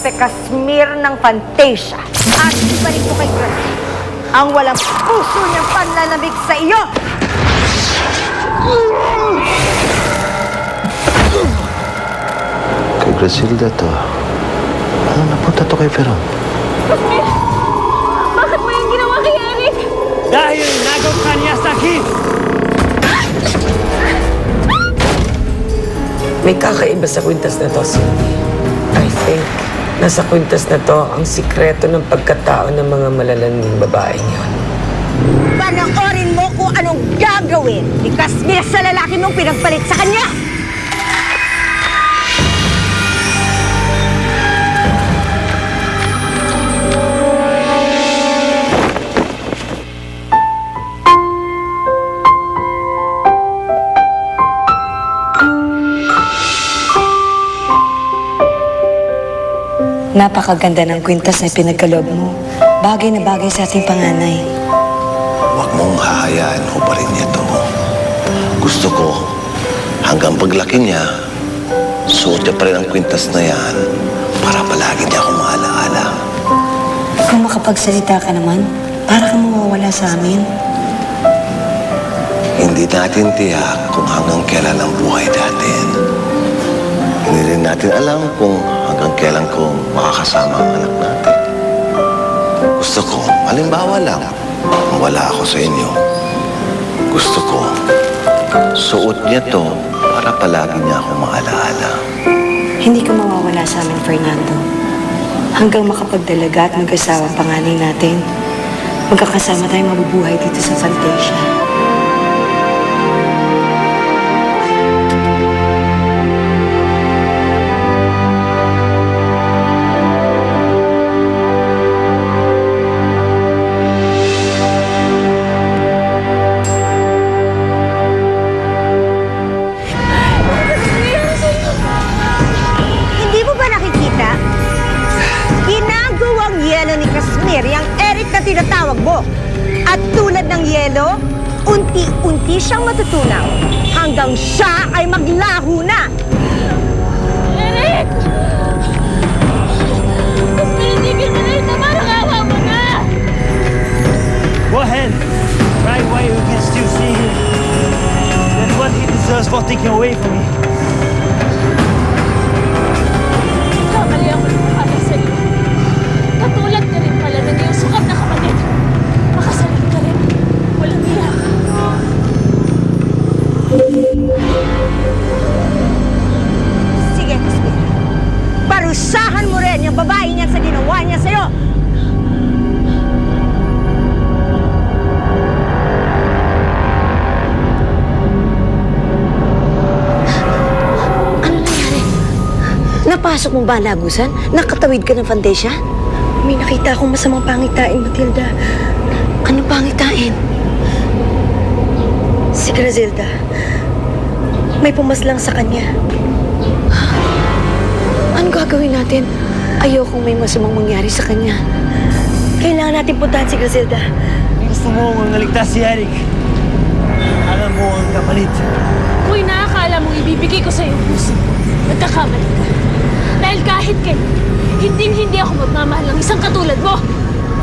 Prinsipe Casmir ng Fantasia. At ibalik ko kay Grace ang walang puso niyang panlalamig sa iyo! Kay Grasilda to. Ano napunta to kay Veron? Casmir! Bakit mo yung ginawa kay Eric? Dahil nagaw ka niya sa akin! May kakaiba sa kwintas na to, Cindy. I think nasa kwintas na to ang sikreto ng pagkatao ng mga malalaming babaeng yon. Panoorin mo kung anong gagawin ni Casmir sa lalaki mong pinagpalit sa kanya! Napakaganda ng kwintas na pinagkaloob mo. Bagay na bagay sa ating panganay. Huwag mong hahayaan ko pa rin niya to. Gusto ko, hanggang paglaki niya, suot niya pa rin ang kwintas na yan para palagi niya akong maalaala. Kung makapagsalita ka naman, para kang mawawala sa amin. Hindi natin tiyak kung hanggang kailan ang buhay natin. Hindi rin natin alam kung hanggang kailan ko makakasama ang anak natin. Gusto ko, halimbawa lang, kung wala ako sa inyo, gusto ko, suot niya to para palagi niya akong maalaala. Hindi ka mawawala sa amin, Fernando. Hanggang makapagdalaga at mag-asawa ang panganay natin, magkakasama tayong mabubuhay dito sa Fantasia. Hindi mo ba nakikita? Ginagawang yelo ni Casmir yung Eric na tinatawag mo. At tulad ng yelo, unti-unti siyang matutunaw hanggang siya ay maglaho na. Eric! Casmir, hindi ka na rin. Parang awa mo na! Go ahead. Cry while you can still see him. That's what he deserves for taking away from me. Kamali ako ng para sa'yo. Katulad ka rin pala ng iyong sukat na kapatid. Makasalit ka rin. Walang iyak. Sige, Casmir. Parusahan mo rin yung babae niya sa ginawa niya sa'yo. Ano nangyari? Napasok mo ba ang lagusan? Nakatawid ka ng Fantasia? May nakita akong masamang pangitain, Matilda. Ano pangitain? Si Grasilda. May pumaslang sa kanya. Anong gagawin natin? Ayokong may masamang mangyari sa kanya. Kailangan natin puntahan si Grasilda. Gusto mo ang naligtas si Eric. Alam mo ang kapalit. Kung inaakala mong ibibigay ko sa'yo ang puso, nagkakamali ka. Dahil kahit kailan, hindi ako magmamahal ng isang katulad mo.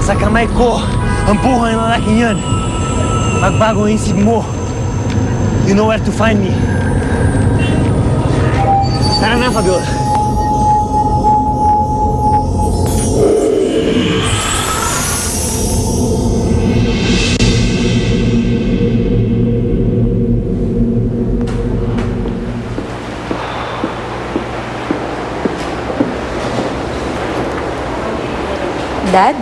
Sa kamay ko, ang buhay ng lalaking yan. Magbago ang isip mo. You know where to find me. Tara na, Fabiola. Dad?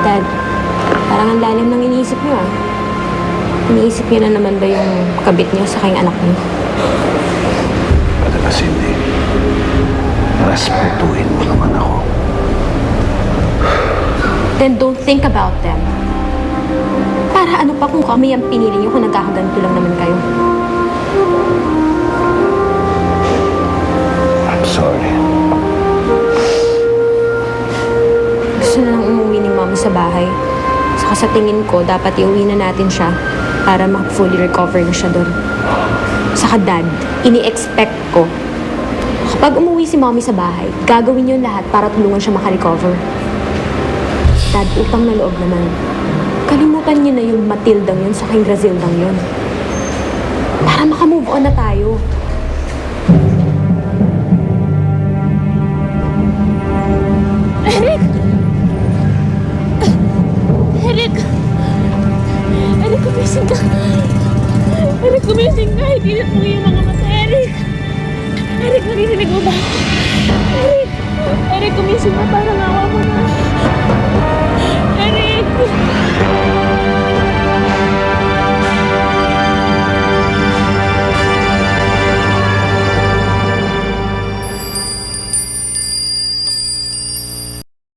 Dad, parang ang lalim ng iniisip niyo ah. Iniisip niyo na naman ba yung kabit niyo sa kayong anak niyo? Talaga, Cindy. Respetuhin mo naman ako. Then don't think about them. Para ano pa kung kami ang pinili niyo kung nagkakaganito lang naman kayo? I'm sorry. Gusto na lang umuwi ni Mami sa bahay. Saka sa tingin ko, dapat iuwi na natin siya para fully recover na siya doon. Saka dad, ini-expect ko, kapag umuwi si mommy sa bahay, gagawin yun lahat para tulungan siya makarecover. Dad, utang na loob naman. Kalimutan niyo na yung Matildang yun sa kay Grazildang yun. Para makamove on na tayo. Eric! Eric! Eric, gumising ka! Eric, gumising ka! Hindi na mo yung mga mata, Eric! Eric, narinig mo ba? Eric! Eric, gumising ka! Parang awa mo na! Eric!